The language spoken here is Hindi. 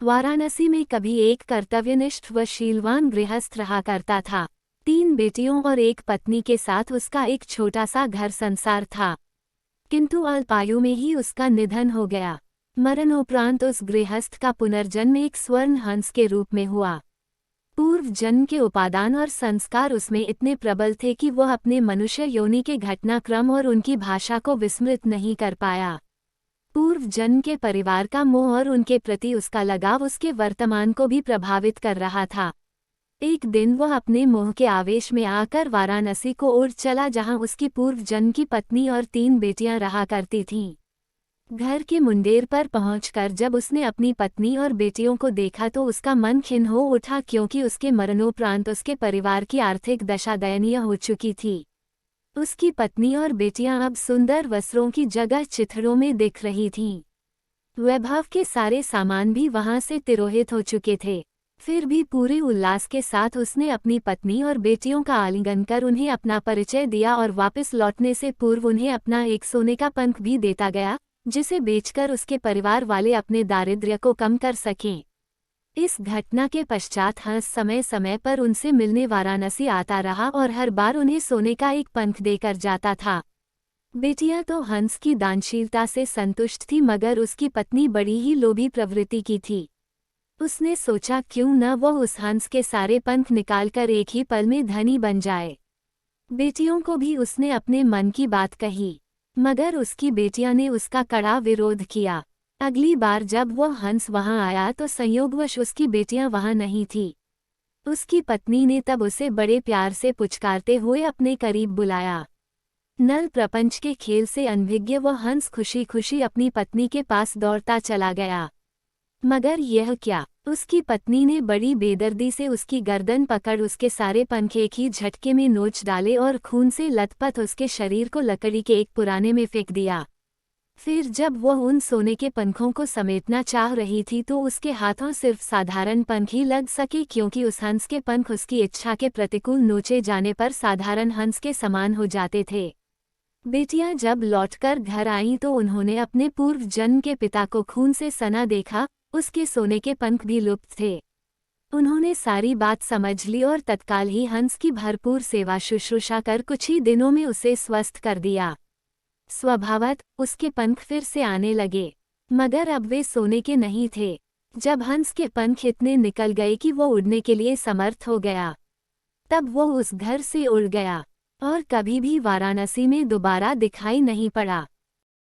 वाराणसी में कभी एक कर्तव्यनिष्ठ व शीलवान गृहस्थ रहा करता था। 3 बेटियों और एक पत्नी के साथ उसका एक छोटा सा घर संसार था। किंतु अल्पायु में ही उसका निधन हो गया। मरणोपरांत उस गृहस्थ का पुनर्जन्म एक स्वर्ण हंस के रूप में हुआ। पूर्व जन्म के उपादान और संस्कार उसमें इतने प्रबल थे कि वह अपने मनुष्य योनि के घटनाक्रम और उनकी भाषा को विस्मृत नहीं कर पाया। पूर्व जन्म के परिवार का मोह और उनके प्रति उसका लगाव उसके वर्तमान को भी प्रभावित कर रहा था। एक दिन वह अपने मोह के आवेश में आकर वाराणसी को उड़ चला, जहां उसकी पूर्व जन्म की पत्नी और 3 बेटियां रहा करती थीं। घर के मुंडेर पर पहुंचकर जब उसने अपनी पत्नी और बेटियों को देखा तो उसका मन खिन्न हो उठा, क्योंकि उसके मरणोपरांत उसके परिवार की आर्थिक दशा दयनीय हो चुकी थी। उसकी पत्नी और बेटियां अब सुंदर वस्त्रों की जगह चिथड़ों में दिख रही थीं। वैभव के सारे सामान भी वहां से तिरोहित हो चुके थे। फिर भी पूरे उल्लास के साथ उसने अपनी पत्नी और बेटियों का आलिंगन कर उन्हें अपना परिचय दिया और वापस लौटने से पूर्व उन्हें अपना एक सोने का पंख भी देता गया, जिसे बेचकर उसके परिवार वाले अपने दारिद्र्य को कम कर सकें। इस घटना के पश्चात हंस समय समय पर उनसे मिलने वाराणसी आता रहा और हर बार उन्हें सोने का एक पंख देकर जाता था। बेटियां तो हंस की दानशीलता से संतुष्ट थी, मगर उसकी पत्नी बड़ी ही लोभी प्रवृत्ति की थी। उसने सोचा क्यों न वह उस हंस के सारे पंख निकालकर एक ही पल में धनी बन जाए। बेटियों को भी उसने अपने मन की बात कही, मगर उसकी बेटियां ने उसका कड़ा विरोध किया। अगली बार जब वह हंस वहां आया तो संयोगवश उसकी बेटियां वहां नहीं थीं। उसकी पत्नी ने तब उसे बड़े प्यार से पुचकारते हुए अपने करीब बुलाया। नल प्रपंच के खेल से अनभिज्ञ वह हंस खुशी खुशी अपनी पत्नी के पास दौड़ता चला गया। मगर यह क्या, उसकी पत्नी ने बड़ी बेदर्दी से उसकी गर्दन पकड़ उसके सारे पंख एक ही झटके में नोच डाले और खून से लथपथ उसके शरीर को लकड़ी के एक पुराने में फेंक दिया। फिर जब वह उन सोने के पंखों को समेटना चाह रही थी तो उसके हाथों सिर्फ साधारण पंख ही लग सके, क्योंकि उस हंस के पंख उसकी इच्छा के प्रतिकूल नोचे जाने पर साधारण हंस के समान हो जाते थे। बेटियां जब लौटकर घर आईं तो उन्होंने अपने पूर्व जन्म के पिता को खून से सना देखा। उसके सोने के पंख भी लुप्त थे। उन्होंने सारी बात समझ ली और तत्काल ही हंस की भरपूर सेवा शुश्रूषा कर कुछ ही दिनों में उसे स्वस्थ कर दिया। स्वभावत उसके पंख फिर से आने लगे, मगर अब वे सोने के नहीं थे। जब हंस के पंख इतने निकल गए कि वो उड़ने के लिए समर्थ हो गया, तब वो उस घर से उड़ गया और कभी भी वाराणसी में दोबारा दिखाई नहीं पड़ा।